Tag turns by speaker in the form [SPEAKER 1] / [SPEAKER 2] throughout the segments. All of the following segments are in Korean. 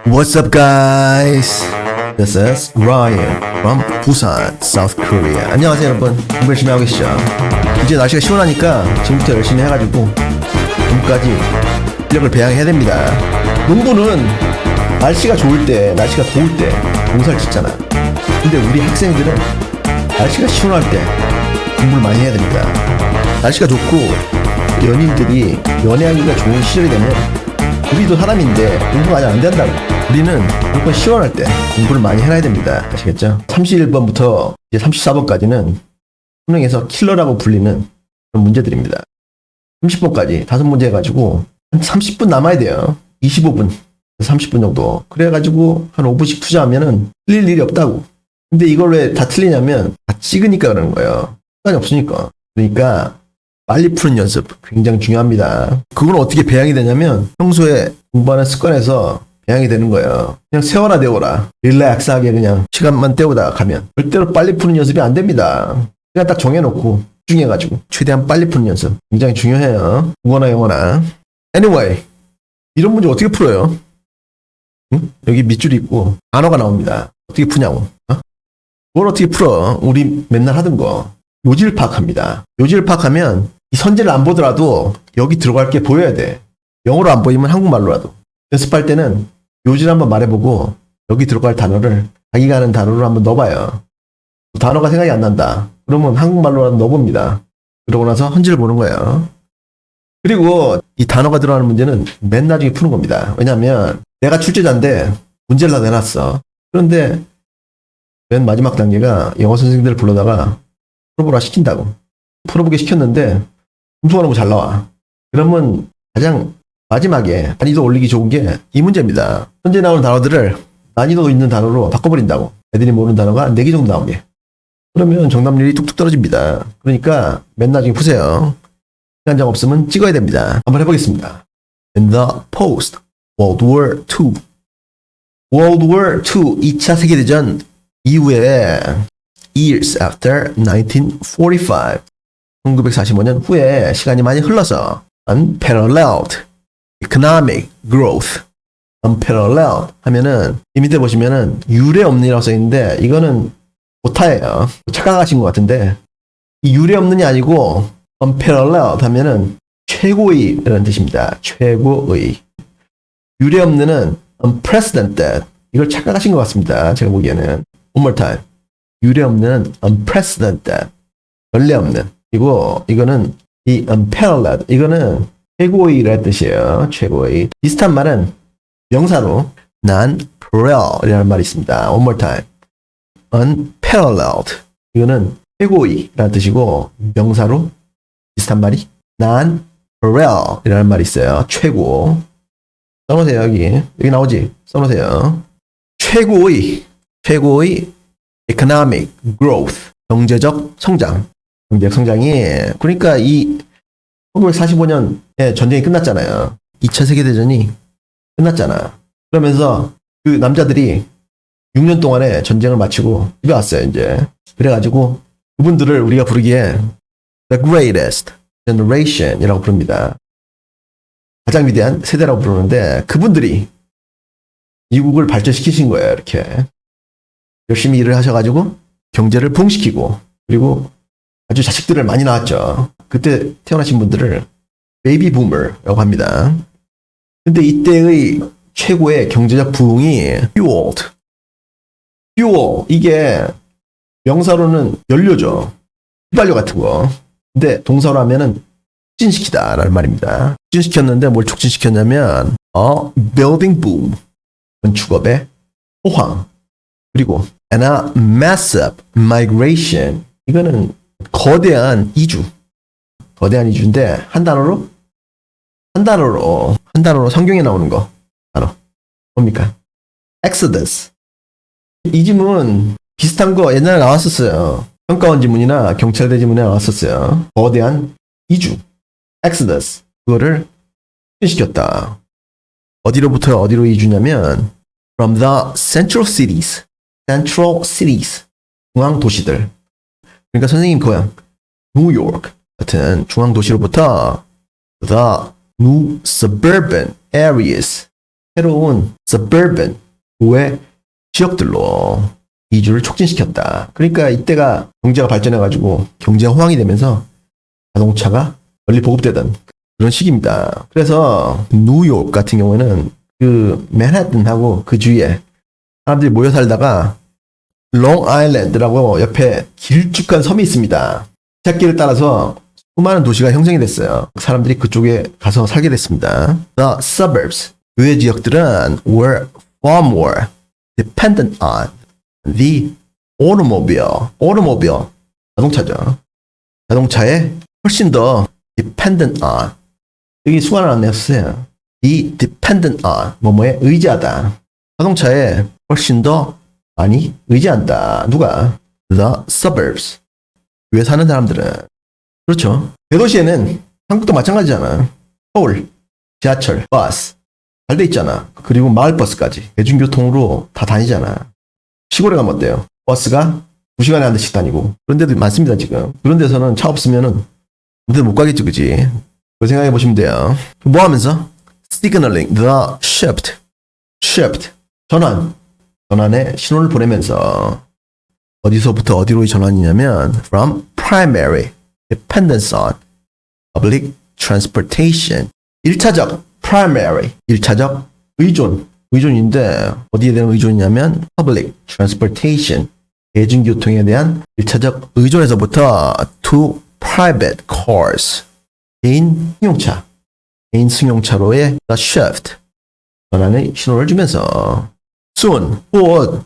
[SPEAKER 1] What's up, guys? This is Ryan from Busan, South Korea. 안녕하세요, 여러분. 공부 열심히 하고 계시죠? 이제 날씨가 시원하니까 지금부터 열심히 해가지고 공부까지 실력을 배양해야 됩니다. 농구는 날씨가 좋을 때, 날씨가 더울 때 농사를 짓잖아. 근데 우리 학생들은 날씨가 시원할 때 공부를 많이 해야 됩니다. 날씨가 좋고 연인들이 연애하기가 좋은 시절이 되면 우리도 사람인데 공부가 아직 안 된다고. 우리는 무조건 시원할 때 공부를 많이 해놔야 됩니다. 아시겠죠? 31번부터 이제 34번까지는 수능에서 킬러라고 불리는 그런 문제들입니다. 30번까지 5문제 해가지고 한 30분 남아야 돼요. 25분, 30분 정도. 그래가지고 한 5분씩 투자하면은 틀릴 일이 없다고. 근데 이걸 왜 다 틀리냐면 다 찍으니까 그러는 거예요. 시간이 없으니까. 그러니까 빨리 푸는 연습 굉장히 중요합니다. 그건 어떻게 배양이 되냐면 평소에 공부하는 습관에서 배양이 되는 거예요. 그냥 세워라 내워라 릴렉스하게 그냥 시간만 때우다가 가면 절대로 빨리 푸는 연습이 안 됩니다. 그냥 딱 정해놓고 집중해가지고 최대한 빨리 푸는 연습 굉장히 중요해요. 국어나 영어나. Anyway, 이런 문제 어떻게 풀어요? 응? 여기 밑줄이 있고 단어가 나옵니다. 어떻게 푸냐고. 뭘 어떻게 풀어? 우리 맨날 하던 거 요지를 파악합니다. 요지를 파악하면 이 선지를 안 보더라도 여기 들어갈 게 보여야 돼. 영어로 안 보이면 한국말로라도. 연습할 때는 요지를 한번 말해보고 여기 들어갈 단어를 자기가 아는 단어로 한번 넣어봐요. 단어가 생각이 안 난다. 그러면 한국말로라도 넣어봅니다. 그러고 나서 헌지를 보는 거예요. 그리고 이 단어가 들어가는 문제는 맨 나중에 푸는 겁니다. 왜냐하면 내가 출제자인데 문제를 다 내놨어. 그런데 맨 마지막 단계가 영어 선생님들을 불러다가 풀어보라 시킨다고. 풀어보게 시켰는데 점수가 너무 잘 나와. 그러면 가장 마지막에 난이도 올리기 좋은 게 이 문제입니다. 현재 나오는 단어들을 난이도 있는 단어로 바꿔버린다고. 애들이 모르는 단어가 4개 정도 나오게. 그러면 정답률이 뚝뚝 떨어집니다. 그러니까 맨 나중에 푸세요. 시간장 없으면 찍어야 됩니다. 한번 해보겠습니다. In the post World War II. World War II 2차 세계대전 이후에 years after 1945. 1945년 후에 시간이 많이 흘러서 unparalleled economic growth. unparalleled 하면은 이 밑에 보시면은 유례 없는이라고 써있는데 이거는 오타예요. 착각하신 것 같은데 이 유례 없는이 아니고 unparalleled 하면은 최고의 이라는 뜻입니다. 최고의. 유례 없는은 unprecedented. 이걸 착각하신 것 같습니다. 제가 보기에는. One more time. 유례 없는 unprecedented. 전례 없는. 그리고 이거는 이 unparalleled. 이거는 최고의라는 뜻이에요. 최고의. 비슷한 말은 명사로 non-parallel이라는 말이 있습니다. One more time. unparalleled. 이거는 최고의라는 뜻이고 명사로 비슷한 말이 non-parallel이라는 말이 있어요. 최고. 써놓으세요. 여기 나오지? 써놓으세요. 최고의 economic growth. 경제적 성장. 경제적 성장이 그러니까 이 1945년에 전쟁이 끝났잖아요. 2차 세계대전이 끝났잖아. 그러면서 그 남자들이 6년 동안의 전쟁을 마치고 집에 왔어요, 이제. 그래가지고 그분들을 우리가 부르기에 The Greatest Generation 이라고 부릅니다. 가장 위대한 세대라고 부르는데 그분들이 미국을 발전시키신 거예요, 이렇게. 열심히 일을 하셔가지고 경제를 부흥시키고 그리고 아주 자식들을 많이 낳았죠. 그때 태어나신 분들을 베이비 부머라고 합니다. 근데 이때의 최고의 경제적 부흥이 fueled. 이게 명사로는 연료죠. 휘발유 같은 거. 근데 동사로 하면은 촉진시키다라는 말입니다. 촉진시켰는데 뭘 촉진시켰냐면 building boom. 건축업의 호황. 그리고 and a massive migration. 이거는 거대한 이주. 거대한 이주인데 한 단어로 성경에 나오는 거 단어 뭡니까? Exodus. 이 지문 비슷한 거 옛날에 나왔었어요. 평가원 지문이나 경찰대 지문에 나왔었어요. 거대한 이주. Exodus. 그거를 시켰다. 어디로부터 어디로 이주냐면 from the central cities. 중앙 도시들. 그러니까 선생님 고향 뉴욕 같은 중앙 도시로부터 the new suburban areas 새로운 suburban 구의 지역들로 이주를 촉진시켰다. 그러니까 이때가 경제가 발전해가지고 경제가 호황이 되면서 자동차가 널리 보급되던 그런 시기입니다. 그래서 뉴욕 같은 경우에는 그 맨하튼하고 그 주위에 사람들이 모여 살다가 롱 아일랜드라고 옆에 길쭉한 섬이 있습니다. 기찻길을 따라서 수많은 도시가 형성이 됐어요. 사람들이 그쪽에 가서 살게 됐습니다. The suburbs, 그 지역들은 were far more dependent on the automobile. automobile, 자동차죠. 자동차에 훨씬 더 dependent on, 여기 수관을 안 냈어요. be dependent on, 뭐뭐에 의지하다. 자동차에 훨씬 더 많이 의지한다. 누가? The suburbs. 위에 사는 사람들은. 그렇죠. 대도시에는 한국도 마찬가지잖아. 서울, 지하철, 버스 잘 돼 있잖아. 그리고 마을버스까지 대중교통으로 다 다니잖아. 시골에 가면 어때요? 버스가 2시간에 한 대씩 다니고 그런 데도 많습니다. 지금 그런 데서는 차 없으면은 근데 못 가겠죠. 그지? 그 생각해 보시면 돼요. 뭐 하면서? signaling the shift 전환에 신호를 보내면서 어디서부터 어디로 전환이냐면 from primary dependence on public transportation. 1차적 primary, 1차적 의존인데 어디에 대한 의존이냐면 public transportation, 대중교통에 대한 1차적 의존에서부터 to private cars, 개인 승용차로의 the shift, 전환의 신호를 주면서 soon, 곧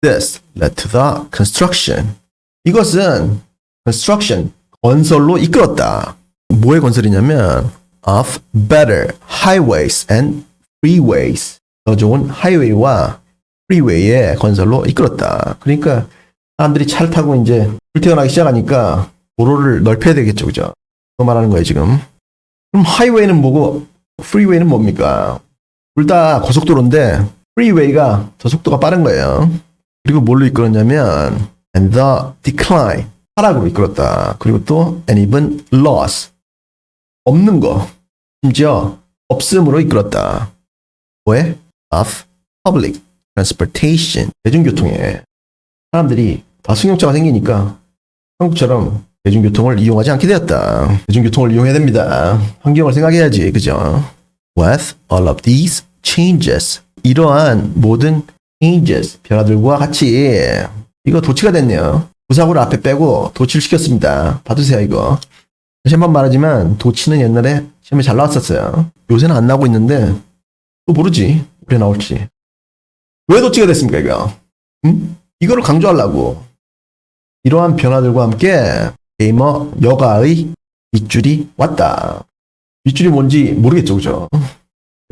[SPEAKER 1] this led to the construction. 이것은 construction, 건설로 이끌었다. 뭐의 건설이냐면 of better highways and freeways. 더 좋은 하이웨이와 프리웨이의 건설로 이끌었다. 그러니까 사람들이 차를 타고 이제 출퇴근하기 시작하니까 도로를 넓혀야 되겠죠. 그죠? 그거 말하는 거예요, 지금. 그럼 하이웨이는 뭐고 프리웨이는 뭡니까? 둘 다 고속도로인데 프리웨이가 더 속도가 빠른 거예요. 그리고 뭘로 이끌었냐면 and the decline, 하락으로 이끌었다. 그리고 또 and even loss, 없는 거, 심지어 없음으로 이끌었다. 왜? of public transportation, 대중교통에 사람들이 다 승용차가 생기니까 한국처럼 대중교통을 이용하지 않게 되었다. 대중교통을 이용해야 됩니다. 환경을 생각해야지. 그죠? With all of these changes, 이러한 모든 changes, 변화들과 같이 이거 도치가 됐네요. 부사구를 앞에 빼고 도치를 시켰습니다. 받으세요 이거. 다시 한번 말하지만 도치는 옛날에 시험에 잘 나왔었어요. 요새는 안 나오고 있는데 또 모르지. 왜 나올지. 왜 도치가 됐습니까 이거? 이거를 강조하려고. 이러한 변화들과 함께 게이머 여가의 밑줄이 왔다. 밑줄이 뭔지 모르겠죠. 그죠?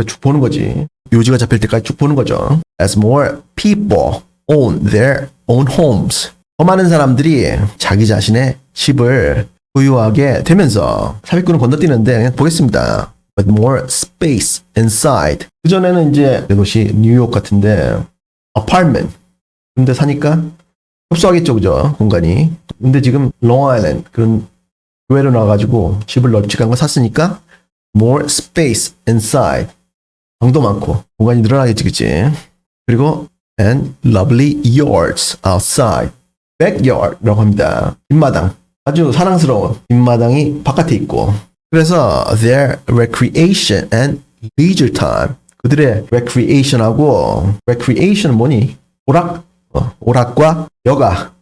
[SPEAKER 1] 쭉 보는 거지. 요지가 잡힐 때까지 쭉 보는 거죠. As more people own their own homes, 더 많은 사람들이 자기 자신의 집을 소유하게 되면서 삽입구는 건너뛰는데 그냥 보겠습니다. With more space inside. 그전에는 이제 대도시 뉴욕 같은데 apartment, 근데 사니까 협소하겠죠. 그죠? 공간이. 근데 지금 롱 아일랜드 그런 교외로 나와가지고 집을 널찍한 거 샀으니까 more space inside, 방도 많고 공간이 늘어나겠지. 그치? 그리고 and lovely yards outside, backyard라고 합니다. 뒷마당, 아주 사랑스러운 뒷마당이 바깥에 있고, 그래서 their recreation and leisure time, 그들의 recreation하고, recreation은 뭐니? 오락과 여가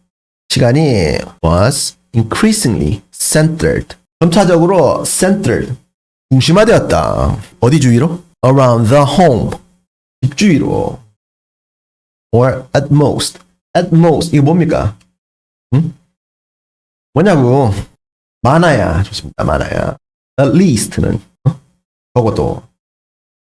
[SPEAKER 1] 시간이 was increasingly centered, 점차적으로 centered, 중심화되었다. 어디 주위로? Around the home, 집 주위로. Or at most, 이게 뭡니까? 뭐냐고. 많아야. 좋습니다. 많아야. At least는 적어도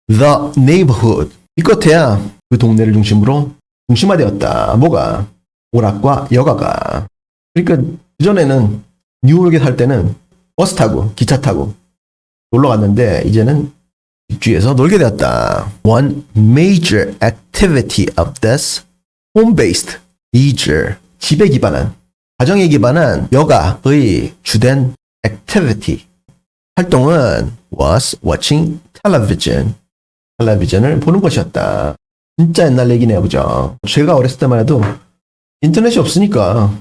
[SPEAKER 1] the neighborhood, 이껏해야 그 동네를 중심으로 중심화되었다. 뭐가? 오락과 여가가. 그러니까 그전에는 뉴욕에 살 때는 버스 타고 기차 타고 놀러 갔는데 이제는 집주에서 놀게 되었다. One major activity of this home-based leisure, 집에 기반한, 가정에 기반한 여가의 주된 activity, 활동은 was watching television, 텔레비전을 보는 것이었다. 진짜 옛날 얘기네요, 그죠? 제가 어렸을 때만 해도 인터넷이 없으니까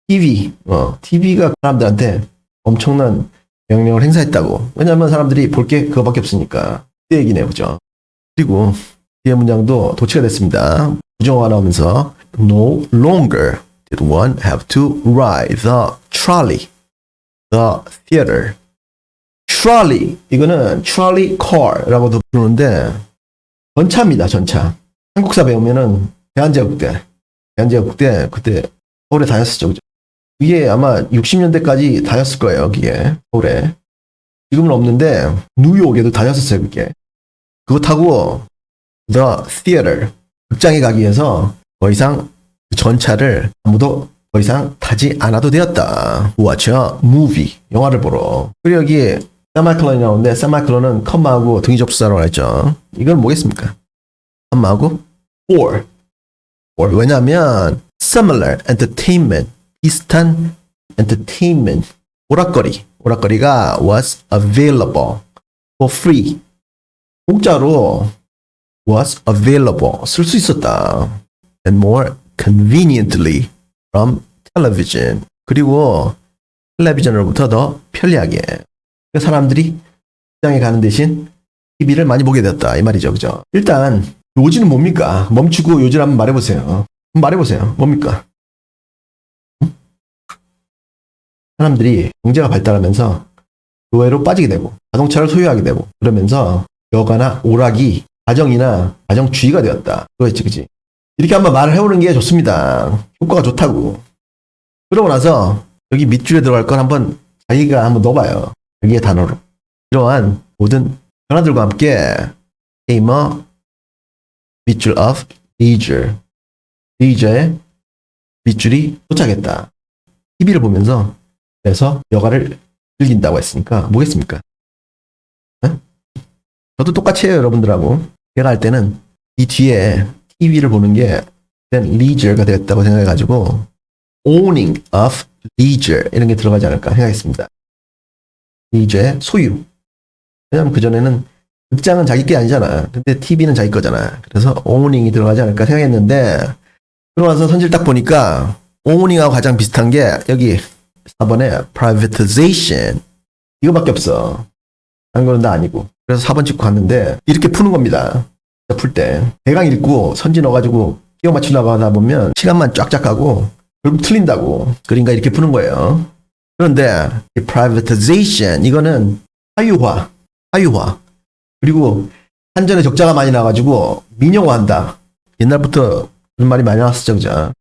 [SPEAKER 1] TV가 사람들한테 엄청난 영향력을 행사했다고. 왜냐하면 사람들이 볼 게 그거밖에 없으니까. 그 얘기네요, 그죠? 그리고 뒤에 문장도 도치가 됐습니다. 부정어가 나오면서 No longer did one have to ride the trolley, the theater. trolley, 이거는 trolley car라고도 부르는데 전차입니다, 전차. 한국사 배우면은 대한제국 때 그때 서울에 다녔었죠, 그죠? 이게 아마 60년대까지 다녔을 거예요, 그게 서울에. 지금은 없는데 뉴욕에도 다녔었어요, 그게. 그거 타고 the theater, 극장에 가기 위해서 더 이상 전차를 아무도 더 이상 타지 않아도 되었다. watch a movie, 영화를 보러. 그리고 여기 세마클론이 나오는데 세마클론은 컴마하고 등위 접수사라고 했죠. 이건 뭐겠습니까? 컴마하고 or. 왜냐하면 similar entertainment, 비슷한 entertainment, 오락거리가 was available for free. 공짜로 was available, 쓸 수 있었다. and more conveniently from television. 그리고 텔레비전으로부터 더 편리하게. 사람들이 극장에 가는 대신 TV를 많이 보게 되었다. 이 말이죠. 그죠? 일단 요지는 뭡니까? 멈추고 요지를 한번 말해보세요. 뭡니까? 사람들이 경제가 발달하면서 교외로 빠지게 되고 자동차를 소유하게 되고 그러면서 여가나 오락이 가정이나 가정주의가 되었다. 그거였지, 그지? 이렇게 한번 말을 해오는 게 좋습니다. 효과가 좋다고. 그러고 나서 여기 밑줄에 들어갈 건 한번 자기가 한번 넣어봐요. 여기의 단어로. 이러한 모든 변화들과 함께 came a 밑줄 of leisure. leisure의 밑줄이 도착했다. TV를 보면서 그래서 여가를 즐긴다고 했으니까 뭐겠습니까? 네? 저도 똑같이 해요, 여러분들하고. 제가 할 때는 이 뒤에 TV를 보는 게 leisure가 되었다고 생각해가지고 owning of leisure 이런 게 들어가지 않을까 생각했습니다. leisure의 소유. 왜냐면 그전에는 극장은 자기 게 아니잖아. 근데 TV는 자기 거잖아. 그래서 owning이 들어가지 않을까 생각했는데 들어와서 선지를 딱 보니까 owning하고 가장 비슷한 게 여기 4번에 privatization 이거밖에 없어. 다른 거는 다 아니고. 그래서 4번 찍고 갔는데 이렇게 푸는 겁니다. 풀 때 대강 읽고 선지 넣어가지고 끼워 맞추려고 하다 보면 시간만 쫙쫙 가고 결국 틀린다고. 그러니까 이렇게 푸는 거예요. 그런데 이 privatization 이거는 사유화 그리고 한전에 적자가 많이 나가지고 민영화한다. 옛날부터 그런 말이 많이 나왔었죠, 그죠?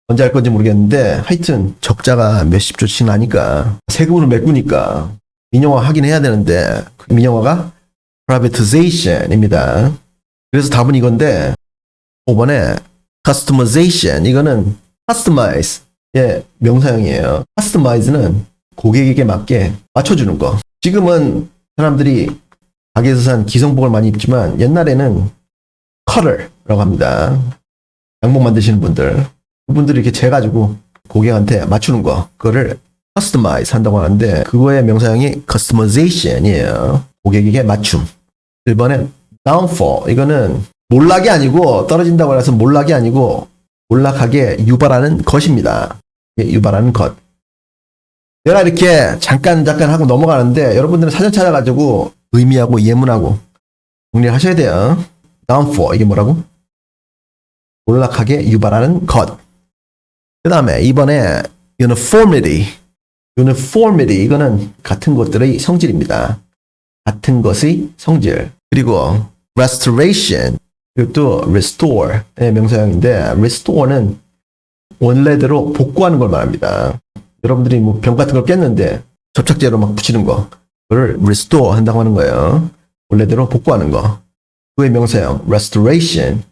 [SPEAKER 1] 언제 할 건지 모르겠는데 하여튼 적자가 몇십 조씩 나니까 세금으로 메꾸니까 민영화 하긴 해야 되는데 그 민영화가 privatization입니다. 그래서 답은 이건데 5번에 customization 이거는 customize의 명사형이에요. customize는 고객에게 맞게 맞춰주는 거. 지금은 사람들이 가게에서 산 기성복을 많이 입지만 옛날에는 cutter라고 합니다. 양복 만드시는 분들. 그분들이 이렇게 재가지고 고객한테 맞추는 거. 그거를 customize 한다고 하는데 그거의 명사형이 customization이에요. 고객에게 맞춤. 1번엔 downfall. 이거는 몰락이 아니고 떨어진다고 해서 몰락이 아니고 몰락하게 유발하는 것입니다. 유발하는 것. 내가 이렇게 잠깐 하고 넘어가는데 여러분들은 사전 찾아가지고 의미하고 예문하고 정리를 하셔야 돼요. downfall 이게 뭐라고? 몰락하게 유발하는 것. 그 다음에 이번에 uniformity 이거는 같은 것들의 성질입니다. 같은 것의 성질. 그리고 restoration 그리고 또 restore의 명사형인데 restore는 원래대로 복구하는 걸 말합니다. 여러분들이 뭐 병 같은 걸 깼는데 접착제로 막 붙이는 거 그걸 restore 한다고 하는 거예요. 원래대로 복구하는 거. 그의 명사형 restoration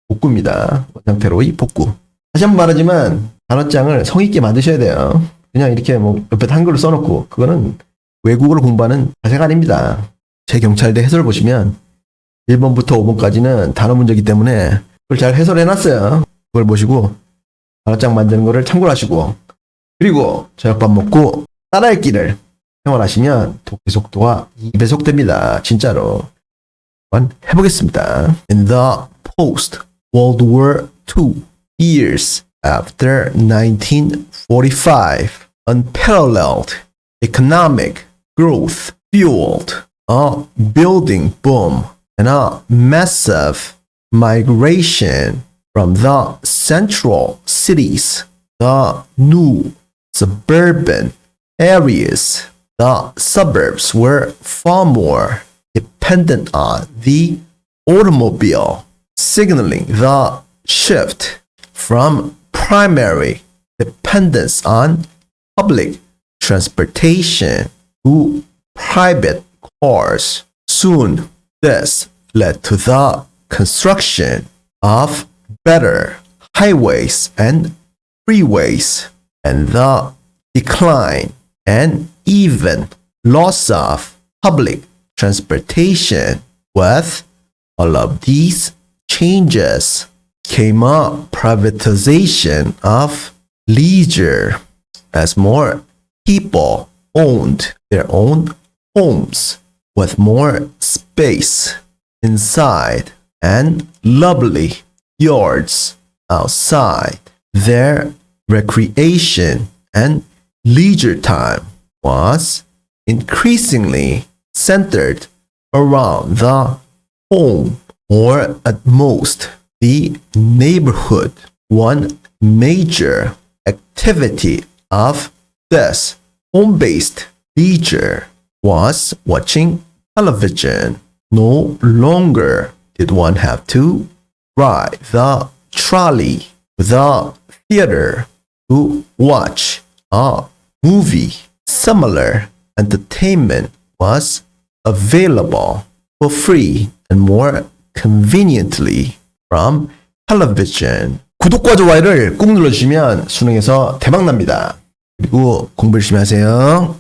[SPEAKER 1] 복구입니다. 상태로의 복구. 다시 한번 말하지만 단어장을 성의 있게 만드셔야 돼요. 그냥 이렇게 뭐 옆에 한글로 써놓고 그거는 외국어를 공부하는 자세가 아닙니다. 제 경찰대 해설 보시면 1번부터 5번까지는 단어 문제이기 때문에 그걸 잘 해설해놨어요. 그걸 보시고 단어장 만드는 거를 참고를 하시고 그리고 저녁밥 먹고 따라읽기를 생활하시면 독해 속도가 2배속 됩니다. 진짜로. 한번 해보겠습니다. In the post-World War II years after 1945, unparalleled economic growth fueled a building boom and a massive migration from the central cities, the new suburban areas. The suburbs were far more dependent on the automobile, signaling the shift from primary dependence on public transportation to private cars. Soon, this led to the construction of better highways and freeways, and the decline and even loss of public transportation. With all of these changes came a privatization of leisure as more people owned their own homes with more space inside and lovely yards outside. Their recreation and leisure time was increasingly centered around the home, or at most the neighborhood. One major activity of this home-based leisure was watching television. No longer did one have to ride the trolley to the theater to watch a movie. Similar entertainment was available for free and more conveniently from television. 구독과 좋아요를 꾹 눌러주시면 수능에서 대박납니다. 그리고 공부 열심히 하세요.